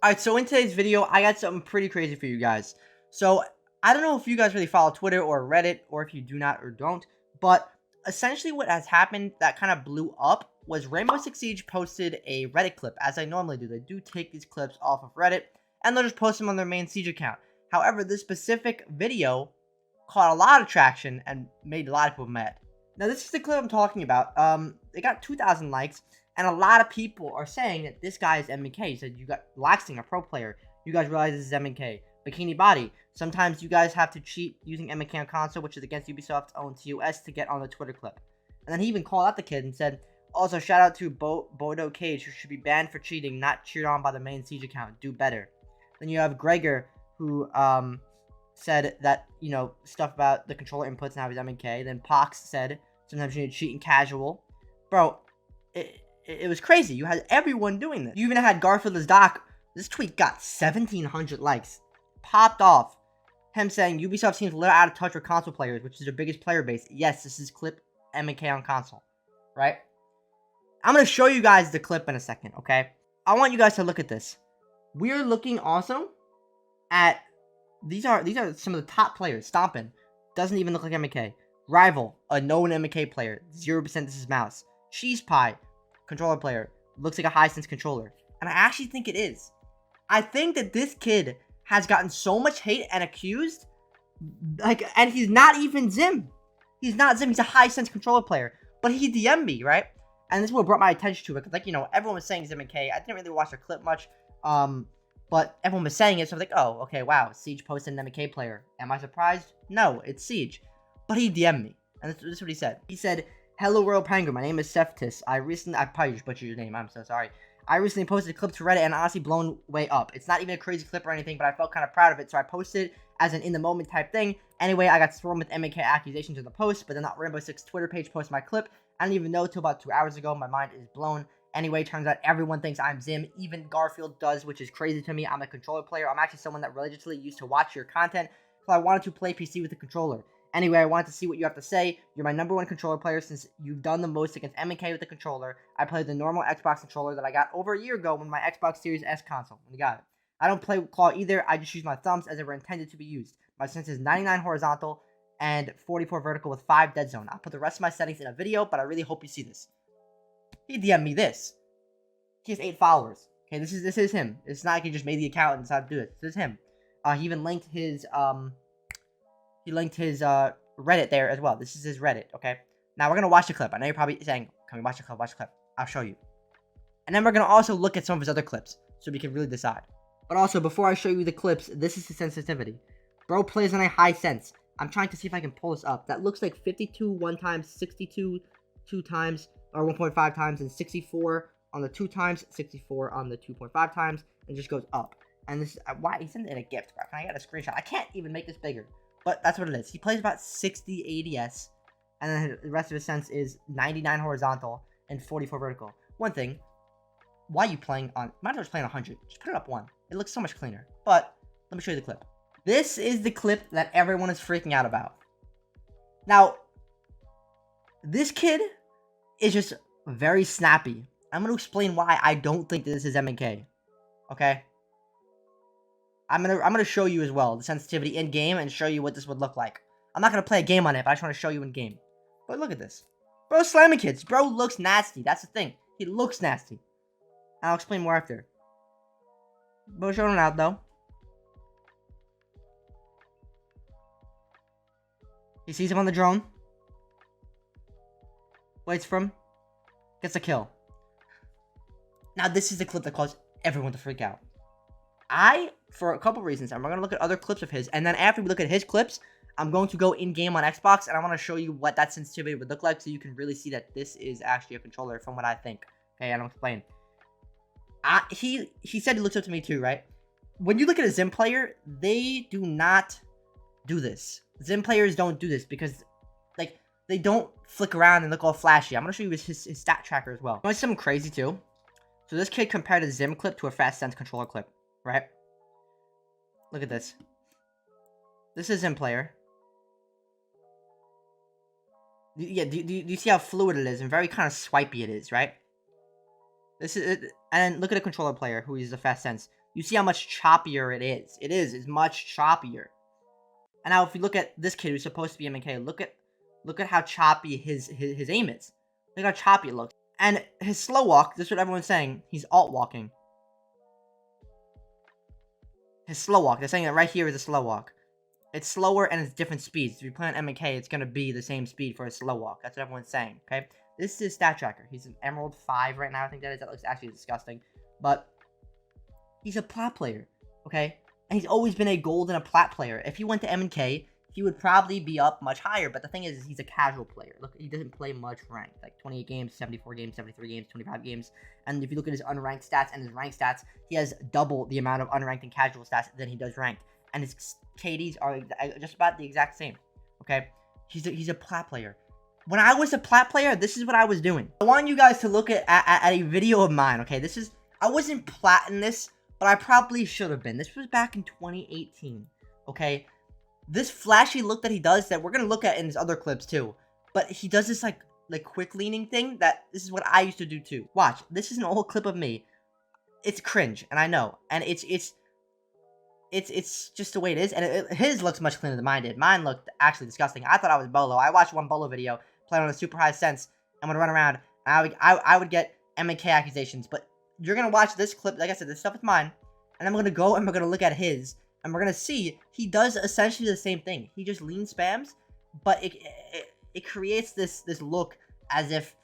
Alright, so in today's video, I got something pretty crazy for you guys. So, I don't know if you guys really follow Twitter or Reddit, or if you do not or don't, but essentially what has happened that kind of blew up was Rainbow Six Siege posted a Reddit clip, as I normally do. They do take these clips off of Reddit, and they'll just post them on their main Siege account. However, this specific video caught a lot of traction and made a lot of people mad. Now, this is the clip I'm talking about. It got 2,000 likes. And a lot of people are saying that this guy is MK. He said, you got Laxing, a pro player. You guys realize this is MK. Bikini Body. Sometimes you guys have to cheat using MK on console, which is against Ubisoft's own TOS, to get on the Twitter clip. And then he even called out the kid and said, also, shout out to Bodo Cage, who should be banned for cheating, not cheered on by the main Siege account. Do better. Then you have Gregor, who said that, you know, stuff about the controller inputs and how he's MK. Then Pox said, sometimes you need to cheat in casual. Bro, it was crazy. You had everyone doing this. You even had Garfield as Doc. This tweet got 1,700 likes. Popped off. Him saying, Ubisoft seems a little out of touch with console players, which is their biggest player base. Yes, this is clip MK on console. Right? I'm going to show you guys the clip in a second, okay? I want you guys to look at this. We're looking also at... These are some of the top players. Stompin'. Doesn't even look like MK. Rival. A known MK player. 0% this is mouse. Cheese Pie. Controller player. Looks like a high sense controller. And I actually think it is. I think that this kid has gotten so much hate and accused. And he's not even Zim. He's not Zim. He's a high sense controller player. But he DM'd me, right? And this is what brought my attention to it. Because, like, you know, everyone was saying Zim and K. I didn't really watch the clip much. But everyone was saying it. So I was like, oh, okay, wow. Siege posted an MK player. Am I surprised? No, it's Siege. But he DM'd me. And this is what he said. He said, hello, Royal Penguin. My name is Settinqs. I probably just butchered your name. I'm so sorry. I recently posted a clip to Reddit and honestly blown way up. It's not even a crazy clip or anything, but I felt kind of proud of it, so I posted it as an in-the-moment type thing. Anyway, I got swarmed with MK accusations in the post, but then that Rainbow Six Twitter page posted my clip. I didn't even know till about 2 hours ago. My mind is blown. Anyway, turns out everyone thinks I'm Zim. Even Garfield does, which is crazy to me. I'm a controller player. I'm actually someone that religiously used to watch your content, so I wanted to play PC with a controller. Anyway, I wanted to see what you have to say. You're my #1 controller player since you've done the most against MK with the controller. I played the normal Xbox controller that I got over a year ago when my Xbox Series S console. When you got it. I don't play with claw either. I just use my thumbs as they were intended to be used. My sense is 99 horizontal and 44 vertical with 5 dead zone. I'll put the rest of my settings in a video, but I really hope you see this. He DM'd me this. He has 8 followers. Okay, this is him. It's not like he just made the account and decided to do it. This is him. He even linked his Reddit there as well. This is his Reddit, okay? Now, we're going to watch the clip. I know you're probably saying, can we watch the clip? Watch the clip. I'll show you. And then we're going to also look at some of his other clips so we can really decide. But also, before I show you the clips, this is the sensitivity. Bro plays on a high sense. I'm trying to see if I can pull this up. That looks like 52 one times, 62 2 times, or 1.5 times, and 64 on the 2 times, 64 on the 2.5 times, and just goes up. And this is why he sent it in a gift, bro. Can I get a screenshot? I can't even make this bigger. But that's what it is. He plays about 60 ADS, and then the rest of his sense is 99 horizontal and 44 vertical. One thing, why are you playing on... Might as well just play on 100. Just put it up 1. It looks so much cleaner. But, let me show you the clip. This is the clip that everyone is freaking out about. Now, this kid is just very snappy. I'm going to explain why I don't think this is MK. Okay? I'm gonna show you as well the sensitivity in game and show you what this would look like. I'm not gonna play a game on it, but I just want to show you in game. But look at this, bro. Slamming kids, bro. Looks nasty. That's the thing. He looks nasty. I'll explain more after. Bro, showing it out though. He sees him on the drone. Waits for him. Gets a kill. Now this is the clip that caused everyone to freak out. For a couple reasons, and we're going to look at other clips of his, and then after we look at his clips, I'm going to go in-game on Xbox, and I want to show you what that sensitivity would look like, so you can really see that this is actually a controller from what I think. Okay, I don't explain. He said he looks up to me too, right? When you look at a Zim player, they do not do this. Zim players don't do this, because, like, they don't flick around and look all flashy. I'm going to show you his stat tracker as well. You want something crazy too? So this kid compared a Zim clip to a Fast Sense controller clip. Right? Look at this. This is Zim player. Yeah, do you see how fluid it is and very kind of swipey it is, right? This is it. And then look at a controller player who uses a Fast Sense. you see how much choppier it is. It's much choppier. And now if you look at this kid who's supposed to be MK, look at how choppy his aim is. Look how choppy it looks. And his slow walk, this is what everyone's saying, he's alt walking. His slow walk, they're saying that right here is a slow walk. It's slower and it's different speeds. If you play on MK, it's going to be the same speed for a slow walk. That's what everyone's saying, okay? This is his stat tracker. He's an Emerald 5 right now, I think that is. That looks actually disgusting. But he's a plat player, okay? And he's always been a gold and a plat player. If he went to MK, he would probably be up much higher. But the thing is, he's a casual player. Look, he doesn't play much ranked. Like 28 games, 74 games, 73 games, 25 games. And if you look at his unranked stats and his ranked stats, he has double the amount of unranked and casual stats than he does ranked. And his KDs are just about the exact same, okay? He's a plat player. When I was a plat player, this is what I was doing. I want you guys to look at a video of mine, okay? I wasn't platting this, but I probably should have been. This was back in 2018, okay? This flashy look that he does that we're going to look at in his other clips too. But he does this like quick leaning thing that this is what I used to do too. Watch, this is an old clip of me. It's cringe, and I know. And it's just the way it is. And his looks much cleaner than mine did. Mine looked actually disgusting. I thought I was Bolo. I watched one Bolo video playing on a super high sense and would run around. And I would get MK accusations. But you're going to watch this clip. Like I said, this stuff is mine. And I'm going to go and we're going to look at his. And we're going to see he does essentially the same thing. He just lean spams. But it creates this look as if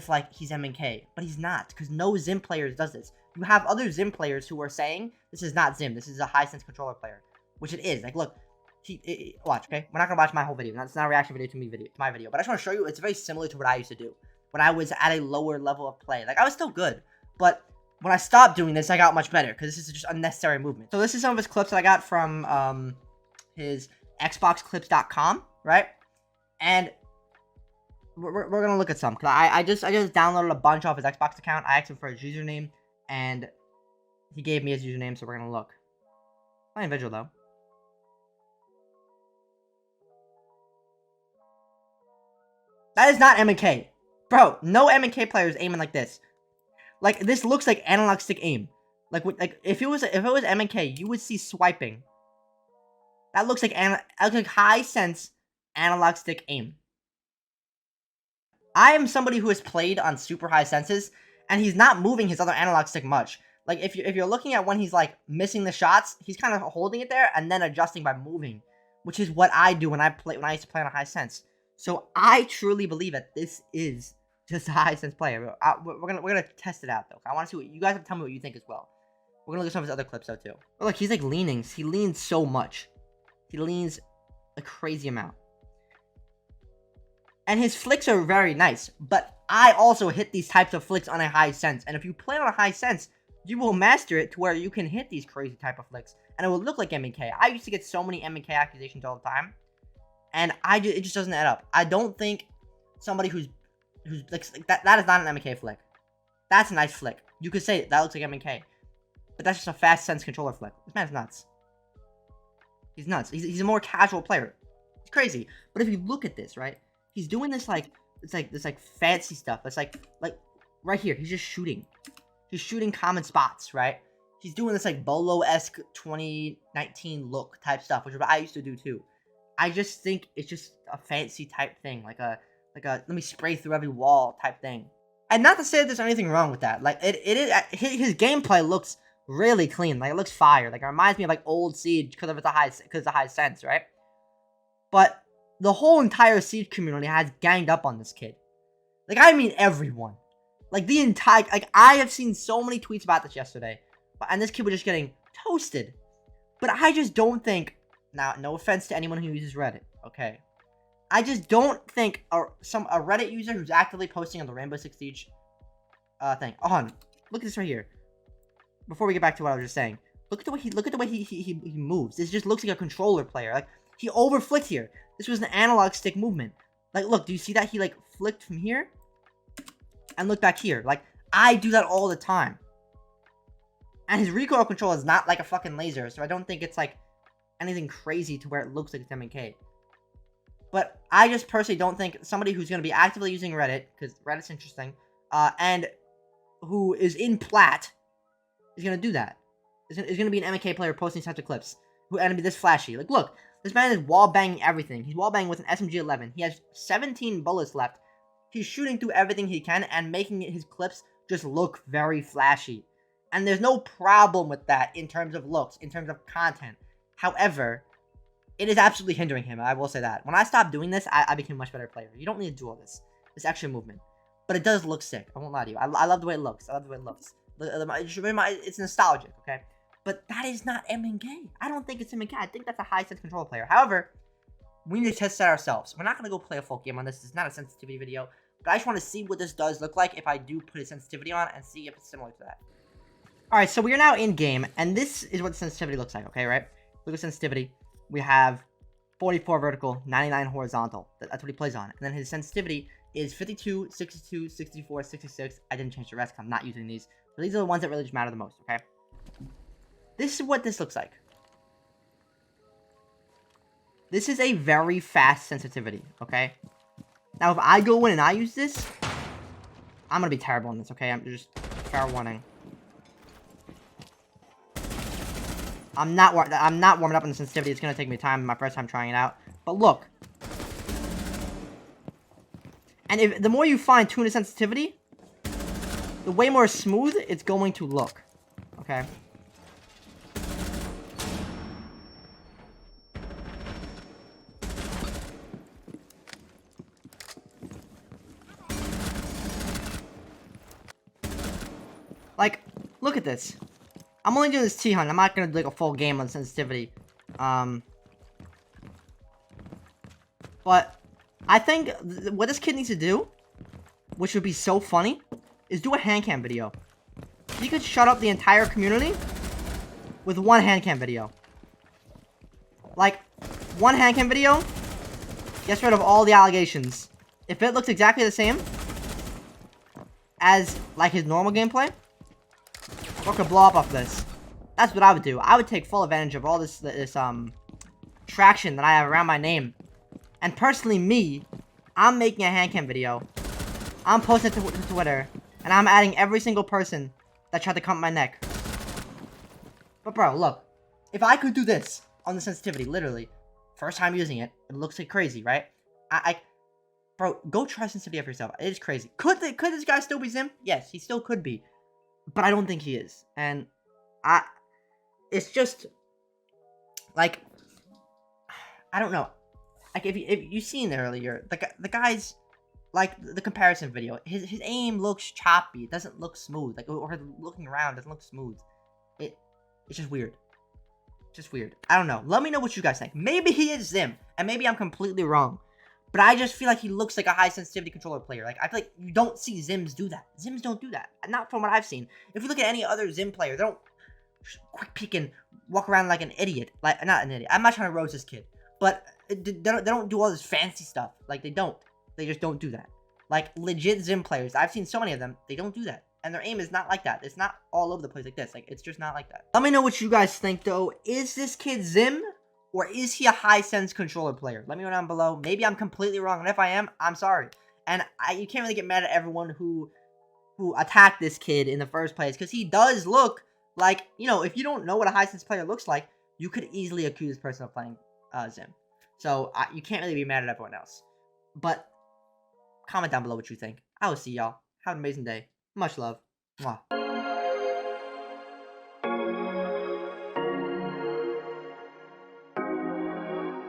like he's MK. But he's not. Because no Zim players does this. You have other Zim players who are saying, this is not Zim, this is a high sense controller player. Which it is. Like, look. Watch, okay? We're not going to watch my whole video. It's not a reaction video to my video. But I just want to show you, it's very similar to what I used to do. When I was at a lower level of play. Like, I was still good. But when I stopped doing this, I got much better. Because this is just unnecessary movement. So this is some of his clips that I got from his xboxclips.com, right? And we're going to look at some. Because I just downloaded a bunch off his Xbox account. I asked him for his username. And he gave me his username, so we're going to look. Not individual, though. That is not MK. Bro, no MK player is aiming like this. Like, this looks like analog stick aim. Like if it was MK, you would see swiping. That looks like high sense analog stick aim. I am somebody who has played on super high senses, and he's not moving his other analog stick much. Like, if you're looking at when he's, like, missing the shots, he's kind of holding it there and then adjusting by moving. Which is what I do when I used to play on a high sense. So, I truly believe that this is just a high sense player. We're gonna test it out, though. I want to see what you guys have to tell me what you think as well. We're gonna look at some of his other clips, though, too. But look, he's, like, leaning. He leans so much. He leans a crazy amount. And his flicks are very nice, but I also hit these types of flicks on a high sense. And if you play on a high sense, you will master it to where you can hit these crazy type of flicks. And it will look like MK. I used to get so many MK accusations all the time. And it just doesn't add up. I don't think somebody who's like that is not an MK flick. That's a nice flick. You could say that looks like MK. But that's just a fast sense controller flick. This man's nuts. He's nuts. He's a more casual player. It's crazy. But if you look at this, right? He's doing this this fancy stuff. It's like right here. He's just shooting. He's shooting common spots, right? He's doing this like Bolo-esque 2019 look type stuff, which is what I used to do too. I just think it's just a fancy type thing, like a let me spray through every wall type thing. And not to say that there's anything wrong with that. Like it is his gameplay looks really clean. Like it looks fire. Like it reminds me of like old Siege because it's a high sense, right? But the whole entire Siege community has ganged up on this kid. Like, I mean everyone. Like, the entire... Like, I have seen so many tweets about this yesterday. And this kid was just getting toasted. But I just don't think... Now, no offense to anyone who uses Reddit, okay? I just don't think a Reddit user who's actively posting on the Rainbow Six Siege thing... Oh, hold on. Look at this right here. Before we get back to what I was just saying. Look at the way he moves. This just looks like a controller player. Like, he overflicked here. This was an analog stick movement. Like, look, do you see that? He, like, flicked from here and look back here. Like, I do that all the time. And his recoil control is not like a fucking laser, so I don't think it's, like, anything crazy to where it looks like it's MK. But I just personally don't think somebody who's going to be actively using Reddit, because Reddit's interesting, and who is in plat is going to do that. is going to be an MK player posting such clips who are going to be this flashy. Like, look, this man is wall banging everything. He's wall banging with an SMG-11. He has 17 bullets left. He's shooting through everything he can and making his clips just look very flashy. And there's no problem with that in terms of looks, in terms of content. However, it is absolutely hindering him. I will say that. When I stopped doing this, I became a much better player. You don't need to do all this. It's extra movement. But it does look sick. I won't lie to you. I love the way it looks. I love the way it looks. It's nostalgic, okay? But that is not MK. I don't think it's MK. I think that's a high sense control player. However, we need to test that ourselves. We're not going to go play a full game on this. This is not a sensitivity video. But I just want to see what this does look like if I do put a sensitivity on and see if it's similar to that. Alright, so we are now in game. And this is what sensitivity looks like, okay, right? Look at sensitivity. We have 44 vertical, 99 horizontal. That's what he plays on. And then his sensitivity is 52, 62, 64, 66. I didn't change the rest because I'm not using these. But these are the ones that really just matter the most, okay? This is what this looks like. This is a very fast sensitivity, okay? Now, if I go in and I use this, I'm going to be terrible on this, okay? I'm just fair warning. I'm not warming up on the sensitivity. It's going to take me time, my first time trying it out. But look. And if the more you fine-tune the sensitivity, the way more smooth it's going to look. Okay? Like, look at this. I'm only doing this T-hunt. I'm not going to do like a full game on sensitivity. But I think what this kid needs to do, which would be so funny, is do a hand cam video. He could shut up the entire community with one hand cam video. Like, one hand cam video gets rid of all the allegations. If it looks exactly the same as, like, his normal gameplay, or could blow up off this. That's what I would do. I would take full advantage of all this traction that I have around my name. And personally, me, I'm making a handcam video. I'm posting it to Twitter. And I'm adding every single person that tried to come at my neck. But bro, look. If I could do this on the sensitivity, literally, first time using it, it looks like crazy, right? Bro, go try sensitivity for yourself. It is crazy. Could this guy still be Zim? Yes, he still could be. But I don't think he is. And it's just, like, I don't know. Like, if you seen earlier, the guy's, like, the comparison video, his aim looks choppy. It doesn't look smooth. Like, or looking around doesn't look smooth. It's just weird. Just weird. I don't know. Let me know what you guys think. Maybe he is Zim, and maybe I'm completely wrong. But I just feel like he looks like a high sensitivity controller player. Like, I feel like you don't see Zims do that. Zims don't do that. Not from what I've seen. If you look at any other Zim player, they don't quick peek and walk around like an idiot. Like, not an idiot. I'm not trying to roast this kid. But they don't do all this fancy stuff. Like, they don't. They just don't do that. Like, legit Zim players, I've seen so many of them, they don't do that. And their aim is not like that. It's not all over the place like this. Like, it's just not like that. Let me know what you guys think, though. Is this kid Zim? Or is he a high-sense controller player? Let me know down below. Maybe I'm completely wrong, and if I am, I'm sorry. And you can't really get mad at everyone who attacked this kid in the first place, because he does look like, you know, if you don't know what a high-sense player looks like, you could easily accuse this person of playing Zim. So, you can't really be mad at everyone else. But, comment down below what you think. I will see y'all. Have an amazing day. Much love. Mwah.